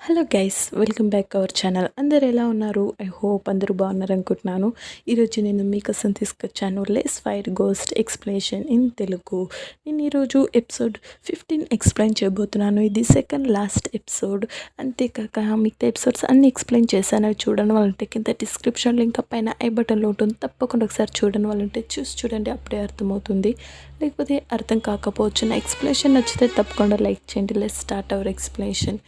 Hello guys, welcome back our channel. అందరు ఎలా ఉన్నారు? ఐ హోప్ అందరూ బాగున్నారు అనుకుంటున్నాను. ఈరోజు నేను మీకోసం తీసుకొచ్చాను less fire ghost explanation in Telugu. నేను ఈరోజు ఎపిసోడ్ 15 ఎక్స్ప్లెయిన్ చేయబోతున్నాను. ఇది సెకండ్ లాస్ట్ ఎపిసోడ్. అంతేకాక మిగతా ఎపిసోడ్స్ అన్నీ ఎక్స్ప్లెయిన్ చేశాను. అవి చూడని వాళ్ళంటే కింద డిస్క్రిప్షన్ లింక్ పైన ఐ బటన్లో ఉంటుంది. తప్పకుండా ఒకసారి చూడని వాళ్ళంటే చూడండి, అప్పుడే అర్థమవుతుంది. లేకపోతే అర్థం కాకపోవచ్చు. నా ఎక్స్ప్లెనేషన్ నచ్చితే తప్పకుండా లైక్ చేయండి. Let's start our explanation.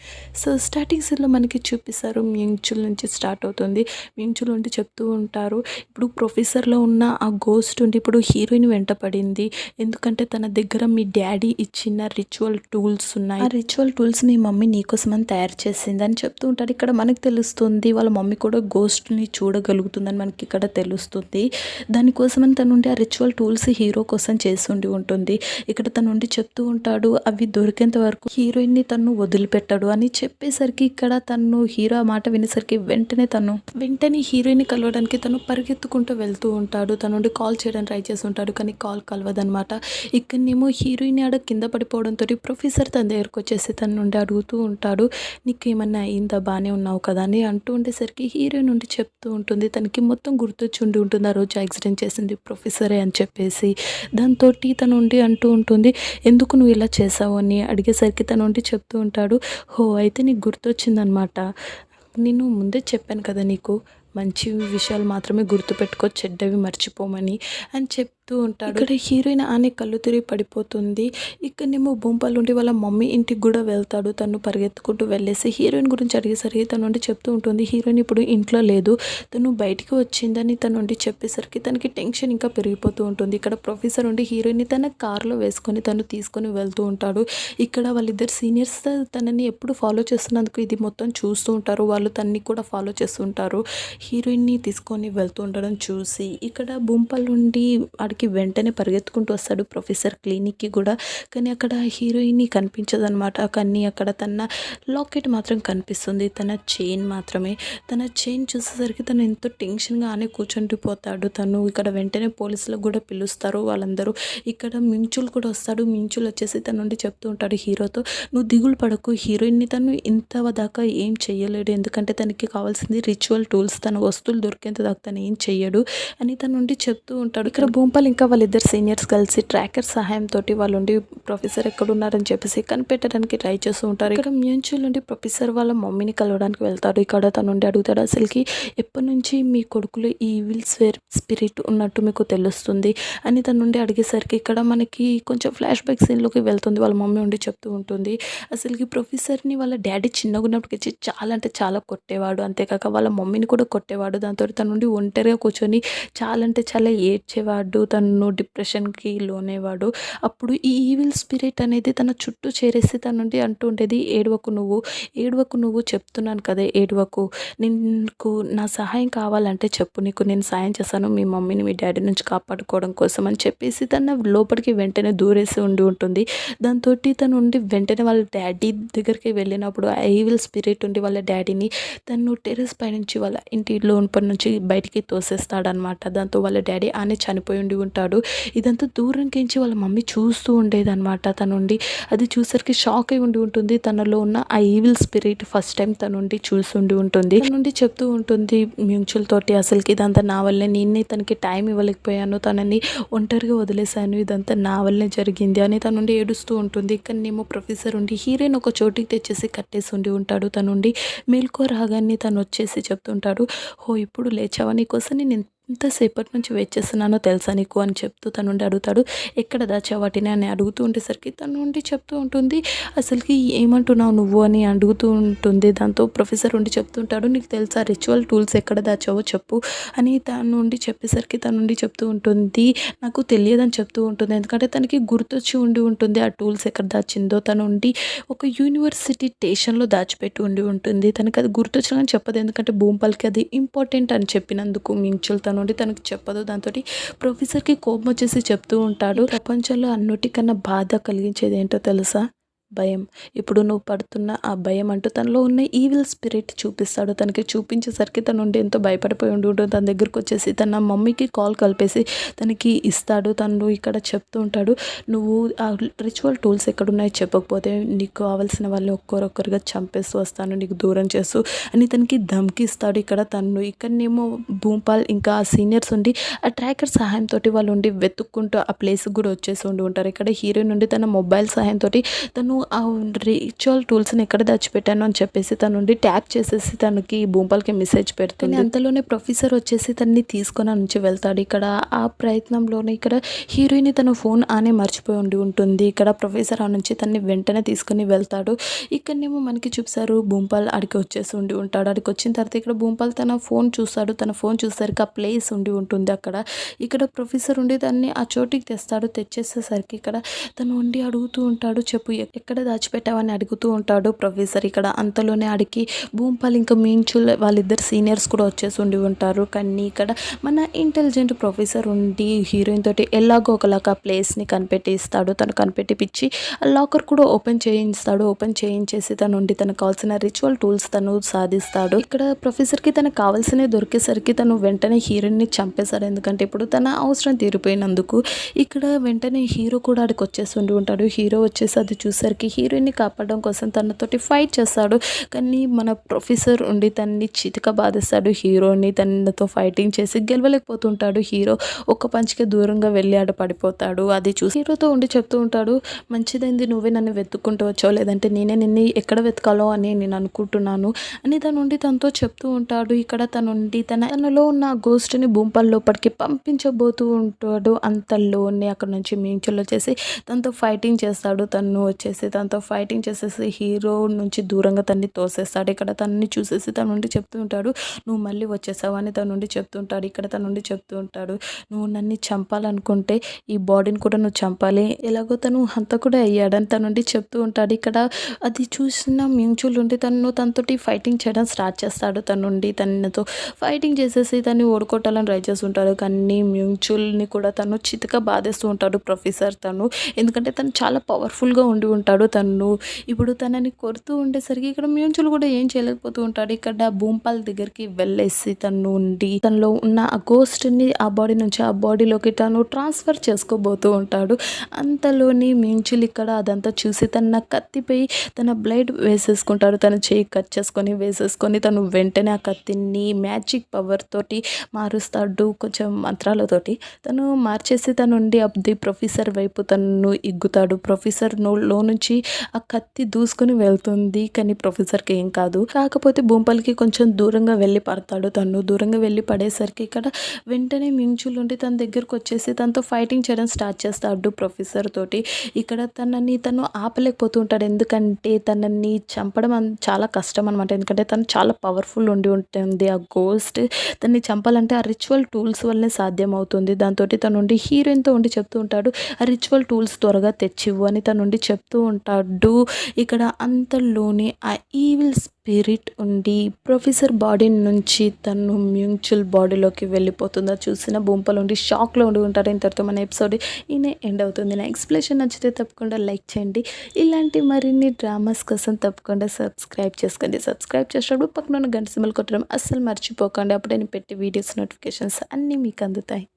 So starting సీన్లో మనకి చూపిస్తారు, మ్యూచువల్ నుంచి స్టార్ట్ అవుతుంది. మ్యూచువల్ ఉండి చెప్తూ ఉంటారు, ఇప్పుడు ప్రొఫెసర్లో ఉన్న ఆ గోస్ట్ ఉండి ఇప్పుడు హీరోయిన్ వెంట పడింది. ఎందుకంటే తన దగ్గర మీ డాడీ ఇచ్చిన రిచువల్ టూల్స్ ఉన్నాయి. ఆ రిచువల్ టూల్స్ మీ మమ్మీ నీకోసమని తయారు చేసింది అని చెప్తూ ఉంటారు. ఇక్కడ మనకు తెలుస్తుంది వాళ్ళ మమ్మీ కూడా గోస్ట్ని చూడగలుగుతుందని మనకి ఇక్కడ తెలుస్తుంది. దానికోసమని తనుండి ఆ రిచువల్ టూల్స్ హీరో కోసం చేసి ఉంటుంది. ఇక్కడ తనుండి చెప్తూ ఉంటాడు, అవి దొరికేంత వరకు హీరోయిన్ని తను వదిలిపెట్టాడు అని చెప్పేసరికి ఇక్కడ తను హీరో మాట వినేసరికి వెంటనే హీరోయిన్ కలవడానికి తను పరిగెత్తుకుంటూ వెళ్తూ ఉంటాడు. తనుండి కాల్ చేయడానికి ట్రై చేసి ఉంటాడు, కానీ కాల్ కలవదనమాట. ఇక్కడనేమో హీరోయిన్ ఆడ కింద పడిపోవడంతో ప్రొఫెసర్ తన దగ్గరకు వచ్చేసి తన నుండి అడుగుతూ ఉంటాడు, నీకేమన్నా అయిందా, బాగానే ఉన్నావు కదా అని అంటూ ఉండేసరికి హీరోయిన్ నుండి చెప్తూ ఉంటుంది, తనకి మొత్తం గుర్తొచ్చి ఉంటుంది ఆ రోజు యాక్సిడెంట్ చేసింది ప్రొఫెసరే అని చెప్పేసి. దాంతో తను ఉండి అంటూ ఉంటుంది, ఎందుకు నువ్వు ఇలా చేసావు అని అడిగేసరికి తను ఉండి చెప్తూ ఉంటాడు, హో అయితే నీకు గుర్తొచ్చిందనమాట. నేను ముందే చెప్పాను కదా నీకు, మంచి విషయాలు మాత్రమే గుర్తుపెట్టుకో, చెడ్డవి మర్చిపోమని అని చెప్తూ ఉంటాడు. ఇక్కడ హీరోయిన్ ఆనే కళ్ళు తిరిగి పడిపోతుంది. ఇక్కడనేమో బొంపాలుండి వాళ్ళ మమ్మీ ఇంటికి కూడా వెళ్తాడు. తను పరిగెత్తుకుంటూ వెళ్ళేసి హీరోయిన్ గురించి అడిగేసరికి తను నుండి చెప్తూ ఉంటుంది, హీరోయిన్ ఇప్పుడు ఇంట్లో లేదు, తను బయటికి వచ్చిందని తను నుండి చెప్పేసరికి తనకి టెన్షన్ ఇంకా పెరిగిపోతూ ఉంటుంది. ఇక్కడ ప్రొఫెసర్ ఉండి హీరోయిన్ని తన కార్లో వేసుకొని తను తీసుకొని వెళ్తూ ఉంటాడు. ఇక్కడ వాళ్ళిద్దరు సీనియర్స్ తనని ఎప్పుడు ఫాలో చేస్తున్నందుకు ఇది మొత్తం చూస్తూ ఉంటారు. వాళ్ళు తనని కూడా ఫాలో చేస్తుంటారు. హీరోయిన్ని తీసుకొని వెళ్తూ ఉండడం చూసి ఇక్కడ బొంపాలుండి ఆడికి వెంటనే పరిగెత్తుకుంటూ వస్తాడు ప్రొఫెసర్ క్లినిక్కి కూడా. కానీ అక్కడ హీరోయిన్ కనిపించదనమాట. కానీ అక్కడ తన లాకెట్ మాత్రం కనిపిస్తుంది, తన చైన్ మాత్రమే. తన చైన్ చూసేసరికి తను ఎంతో టెన్షన్గా ఆనే కూర్చుండిపోతాడు. తను ఇక్కడ వెంటనే పోలీసులకు కూడా పిలుస్తారు వాళ్ళందరూ. ఇక్కడ మించులు కూడా వస్తాడు. మించులు వచ్చేసి తన నుండి చెప్తూ ఉంటాడు హీరోతో, నువ్వు దిగులు పడకు, హీరోయిన్ని తను ఇంతదాకా ఏం చెయ్యలేడు, ఎందుకంటే తనకి కావాల్సింది రిచువల్ టూల్స్, తన వస్తువులు దొరికేంత దాకా తను ఏం చెయ్యడు అని తన నుండి చెప్తూ ఉంటాడు. ఇక్కడ భూంపాల్ ఇంకా వాళ్ళిద్దరు సీనియర్స్ కలిసి ట్రాకర్ సహాయంతో వాళ్ళుండి ప్రొఫెసర్ ఎక్కడున్నారని చెప్పేసి కనిపెట్టడానికి ట్రై చేస్తూ ఉంటారు. ఇక్కడ మ్యూచువల్ నుండి ప్రొఫెసర్ వాళ్ళ మమ్మీని కలవడానికి వెళ్తాడు. ఇక్కడ తనుండి అడుగుతాడు, అసలుకి ఎప్పటి నుంచి మీ కొడుకులో ఈ ఈవిల్ స్పిరిట్ ఉన్నట్టు మీకు తెలుస్తుంది అని తన నుండి అడిగేసరికి ఇక్కడ మనకి కొంచెం ఫ్లాష్ బ్యాక్ సీన్లోకి వెళ్తుంది. వాళ్ళ మమ్మీ ఉండి చెప్తూ ఉంటుంది, అసలుకి ప్రొఫెసర్ని వాళ్ళ డాడీ చిన్నగా ఉన్నప్పటికీ చాలా అంటే చాలా కొట్టేవాడు, అంతేకాక వాళ్ళ మమ్మీని కూడా కొట్టేవాడు. దాంతో తన నుండి ఒంటరిగా కూర్చొని చాలా అంటే చాలా ఏడ్చేవాడు, తను డిప్రెషన్కి లోనేవాడు. అప్పుడు ఈ ఈవిల్ స్పిరిట్ అనేది తన చుట్టూ చేరేసి తన నుండి అంటూ ఉండేది, ఏడవకు నువ్వు చెప్తున్నాను కదా, ఏడవకు, నీకు నా సహాయం కావాలంటే చెప్పు, నీకు నేను సాయం చేశాను మీ మమ్మీని మీ డాడీ నుంచి కాపాడుకోవడం కోసం అని చెప్పేసి తన లోపలికి వెంటనే దూరేసి ఉంటుంది. దాంతో తను ఉండి వెంటనే వాళ్ళ డాడీ దగ్గరికి వెళ్ళినప్పుడు ఆ ఈవిల్ స్పిరిట్ ఉండి వాళ్ళ డాడీని తను టెర్రస్ పై నుంచి వాళ్ళ ఇంటి లోపల నుంచి బయటికి తోసేస్తాడనమాట. దాంతో వాళ్ళ డాడీ ఆనే చనిపోయి ఉంటాడు. ఇదంతా దూరంకించి వాళ్ళ మమ్మీ చూస్తూ ఉండేదన్నమాట. తనుండి అది చూసరికి షాక్ అయి ఉంటుంది. తనలో ఉన్న ఆ ఈవిల్ స్పిరిట్ ఫస్ట్ టైం తనుండి చూసి ఉంటుంది. తనుండి చెప్తూ ఉంటుంది మ్యూచువల్ తోటి, అసలుకి ఇదంతా నా వల్లే, నేనే తనకి టైం ఇవ్వలేకపోయాను, తనని ఒంటరిగా వదిలేశాను, ఇదంతా నా వల్లే జరిగింది అని తనుండి ఏడుస్తూ ఉంటుంది. ఇక్కడనేమో ప్రొఫెసర్ ఉండి హీరోయిన్ ఒక చోటికి తెచ్చేసి కట్టేసి ఉంటాడు. తనుండి మేల్కో రాగాన్ని తను వచ్చేసి చెప్తుంటాడు, హో ఇప్పుడు లేచావా, నీకోసం నేను ఎంతసేపటి నుంచి వెయిట్ చేస్తున్నానో తెలుసా నీకు అని చెప్తూ తను నుండి అడుగుతాడు, ఎక్కడ దాచావు వాటిని అని అడుగుతూ ఉండేసరికి తను నుండి చెప్తూ ఉంటుంది, అసలుకి ఏమంటున్నావు నువ్వు అని అడుగుతూ ఉంటుంది. దాంతో ప్రొఫెసర్ ఉండి చెప్తుంటాడు, నీకు తెలుసా రిచువల్ టూల్స్ ఎక్కడ దాచావో చెప్పు అని తను నుండి చెప్పేసరికి తను నుండి చెప్తూ ఉంటుంది, నాకు తెలియదని చెప్తూ ఉంటుంది. ఎందుకంటే తనకి గుర్తొచ్చి ఉంటుంది ఆ టూల్స్ ఎక్కడ దాచిందో. తను ఉండి ఒక యూనివర్సిటీ స్టేషన్లో దాచిపెట్టి ఉంటుంది. తనకి అది గుర్తొచ్చినా చెప్పదు, ఎందుకంటే భూంపాల్కి అది ఇంపార్టెంట్ అని చెప్పినందుకు మించులు నుండి తనకు చెప్పదు. దాంతో ప్రొఫెసర్కి కోపం వచ్చేసి చెప్తూ ఉంటాడు, ప్రపంచంలో అన్నిటికన్నా బాధ కలిగించేది ఏంటో తెలుసా, భయం. ఇప్పుడు నువ్వు పడుతున్న ఆ భయం అంటూ తనలో ఉన్న ఈవిల్ స్పిరిట్ చూపిస్తాడు. తనకి చూపించేసరికి తను ఉండి ఎంతో భయపడిపోయి ఉంటుంది. తన దగ్గరకొచ్చేసి తన మమ్మీకి కాల్ కలిపేసి తనకి ఇస్తాడు. తను ఇక్కడ చెప్తూ ఉంటాడు, "నువ్వు ఆ రిచువల్ టూల్స్ ఎక్కడున్నాయో చెప్పకపోతే నీకు కావాల్సిన వాళ్ళని ఒక్కొక్కరుగా చంపేస్తూ వస్తాను, నీకు దూరం చేస్తూ" అని తనకి ధమ్కిస్తాడు. ఇక్కడ తను ఇక్కడనేమో భూపాల్ ఇంకా ఆ సీనియర్స్ ఉండి ఆ ట్రాకర్ సహాయంతో వాళ్ళు ఉండి వెతుక్కుంటూ ఆ ప్లేస్కి కూడా వచ్చేసి ఉంటారు. ఇక్కడ హీరోయిన్ నుండి తన మొబైల్ సహాయంతో తను ఆ రిచువల్ టూల్స్ని ఎక్కడ దాచిపెట్టాను అని చెప్పేసి తను నుండి ట్యాప్ చేసేసి తనకి భూపాల్కి మెసేజ్ పెడుతుంది. అంతలోనే ప్రొఫెసర్ వచ్చేసి తనని తీసుకొని నుంచి వెళ్తాడు. ఇక్కడ ఆ ప్రయత్నంలోనే ఇక్కడ హీరోయిన్ తన ఫోన్ ఆనే మర్చిపోయి ఉంటుంది. ఇక్కడ ప్రొఫెసర్ ఆ నుంచి తనని వెంటనే తీసుకుని వెళ్తాడు. ఇక్కడనేమో మనకి చూపిస్తారు భూపాల్ అడికి వచ్చేసి ఉంటాడు. అడికి వచ్చిన తర్వాత ఇక్కడ భూపాల్ తన ఫోన్ చూస్తాడు. తన ఫోన్ చూసేసరికి ఆ ప్లేస్ ఉంటుంది అక్కడ. ఇక్కడ ప్రొఫెసర్ ఉండి దాన్ని ఆ చోటికి తెస్తాడు. తెచ్చేసేసరికి ఇక్కడ తను ఉండి అడుగుతూ ఉంటాడు, "చెప్పు ఎక్కడ దాచిపెట్టావని" అడుగుతూ ఉంటాడు ప్రొఫెసర్. ఇక్కడ అంతలోనే అడిగి భూపాల్ ఇంకా మీంచుల్ వాళ్ళిద్దరు సీనియర్స్ కూడా వచ్చేసి ఉంటారు. కానీ ఇక్కడ మన ఇంటెలిజెంట్ ప్రొఫెసర్ ఉండి హీరోయిన్ తోటి ఎలాగో ఒకలాగా ప్లేస్ని కనిపెట్టిస్తాడు. తను కనిపెట్టిపిచ్చి ఆ లాకర్ కూడా ఓపెన్ చేయిస్తాడు. ఓపెన్ చేయించేసి తను ఉండి తనకు కావాల్సిన రిచువల్ టూల్స్ తను సాధిస్తాడు. ఇక్కడ ప్రొఫెసర్కి తనకు కావాల్సినవి దొరికేసరికి తను వెంటనే హీరోయిన్ని చంపేశాడు. ఎందుకంటే ఇప్పుడు తన అవసరం తీరిపోయినందుకు. ఇక్కడ వెంటనే హీరో కూడా అక్కడికి వచ్చేసి ఉంటాడు. హీరో వచ్చేసి అది చూసరికి హీరోయిన్ని కాపాడడం కోసం తనతోటి ఫైట్ చేస్తాడు. కానీ మన ప్రొఫెసర్ ఉండి తనని చితక బాధేస్తాడు. హీరోని తనతో ఫైటింగ్ చేసి గెలవలేకపోతుంటాడు. హీరో ఒక్క పంచ్కి దూరంగా వెళ్ళి ఆడ పడిపోతాడు. అది చూసి హీరోతో ఉండి చెప్తూ ఉంటాడు, "మంచిదైంది నువ్వే నన్ను వెతుక్కుంటూ వచ్చావు, లేదంటే నేనే నిన్ను ఎక్కడ వెతకాలో అని నేను అనుకుంటున్నాను" అని తను ఉండి తనతో చెప్తూ ఉంటాడు. ఇక్కడ తనుండి తనలో ఉన్న గోస్ట్ని భూపాల్ లోపలికి పంపించబోతూ ఉంటాడు. అంతలోనే అక్కడ నుంచి మీంచులు వచ్చేసి తనతో ఫైటింగ్ చేస్తాడు. తను వచ్చేసి తనతో ఫైటింగ్ చేసేసి హీరో నుంచి దూరంగా తనని తోసేస్తాడు. ఇక్కడ తనని చూసేసి తను నుండి చెప్తూ ఉంటాడు, "నువ్వు మళ్ళీ వచ్చేసావు" అని తను నుండి చెప్తూ ఉంటాడు. ఇక్కడ తను నుండి చెప్తూ ఉంటాడు, "నువ్వు నన్ను చంపాలనుకుంటే ఈ బాడీని కూడా నువ్వు చంపాలి, ఎలాగో తను హంతకుడే అయ్యాడని" తను నుండి చెప్తూ ఉంటాడు. ఇక్కడ అది చూసిన మ్యూచువల్ ఉండి తనతోటి ఫైటింగ్ చేయడం స్టార్ట్ చేస్తాడు. తను నుండి తనతో ఫైటింగ్ చేసేసి తను ఓడుకోవటాలని ట్రై చేస్తుంటాడు. కానీ మ్యూచువల్ని కూడా తను చితక బాధేస్తూ ఉంటాడు ప్రొఫెసర్ తను. ఎందుకంటే తను చాలా పవర్ఫుల్గా ఉండి ఉంటాడు. తను ఇప్పుడు తనని కొడుతూ ఉండేసరికి ఇక్కడ మ్యూచువల్ కూడా ఏం చేయలేకపోతూ ఉంటాడు. ఇక్కడ భూపాల్ దగ్గరికి వెళ్ళేసి తను ఉండి తనలో ఉన్న ఆ గోస్ట్ని ఆ బాడీ నుంచి ఆ బాడీలోకి తను ట్రాన్స్ఫర్ చేసుకోబోతూ ఉంటాడు. అంతలోని మ్యూచువల్ ఇక్కడ అదంతా చూసి తన కత్తిపై తన బ్లేడ్ వేసేసుకుంటాడు. తన చేయి కట్ చేసుకొని వేసేసుకొని తను వెంటనే ఆ కత్తిని మ్యాజిక్ పవర్ తోటి మారుస్తాడు. కొంచెం మంత్రాలతోటి తను మార్చేసి తను ఉండి అది ప్రొఫెసర్ వైపు తను ఇగ్గుతాడు. ప్రొఫెసర్ లో నుంచి ఆ కత్తి దూసుకొని వెళ్తుంది. కానీ ప్రొఫెసర్కి ఏం కాదు. కాకపోతే భూపాల్కి కొంచెం దూరంగా వెళ్ళి పడతాడు. తను దూరంగా వెళ్ళి పడేసరికి ఇక్కడ వెంటనే మించులు ఉండి తన దగ్గరకు వచ్చేసి తనతో ఫైటింగ్ చేయడం స్టార్ట్ చేస్తాడు ప్రొఫెసర్ తోటి. ఇక్కడ తను ఆపలేకపోతూ ఉంటాడు. ఎందుకంటే తనని చంపడం చాలా కష్టం అనమాట. ఎందుకంటే తను చాలా పవర్ఫుల్ ఉండి ఉంటుంది. ఆ గోస్ట్ తనని చంపాలంటే ఆ రిచువల్ టూల్స్ వల్లనే సాధ్యం అవుతుంది. దాంతో తను ఉండి హీరోయిన్తో ఉండి చెప్తూ ఉంటాడు, "ఆ రిచువల్ టూల్స్ త్వరగా తెచ్చివ్వు" అని తను ఉండి చెప్తూ ఉంటాడు. ఇక్కడ అంతలోనే ఆ ఈవిల్ స్పిరిట్ ఉండి ప్రొఫెసర్ బాడీ నుంచి తను మ్యూచువల్ బాడీలోకి వెళ్ళిపోతుంది. అది చూసిన భూపాల్ ఉండి షాక్లో ఉండి ఉంటారు. ఇంతటితో మన ఎపిసోడ్ ఎండ్ అవుతుంది. నా ఎక్స్ప్లెనేషన్ నచ్చితే తప్పకుండా లైక్ చేయండి. ఇలాంటి మరిన్ని డ్రామాస్ కోసం తప్పకుండా సబ్స్క్రైబ్ చేసుకోండి. సబ్స్క్రైబ్ చేసినప్పుడు పక్కన ఉన్న గంట సింబల్ కొట్టడం అస్సలు మర్చిపోకండి. అప్పుడే నేను పెట్టే వీడియోస్ నోటిఫికేషన్స్ అన్నీ మీకు అందుతాయి.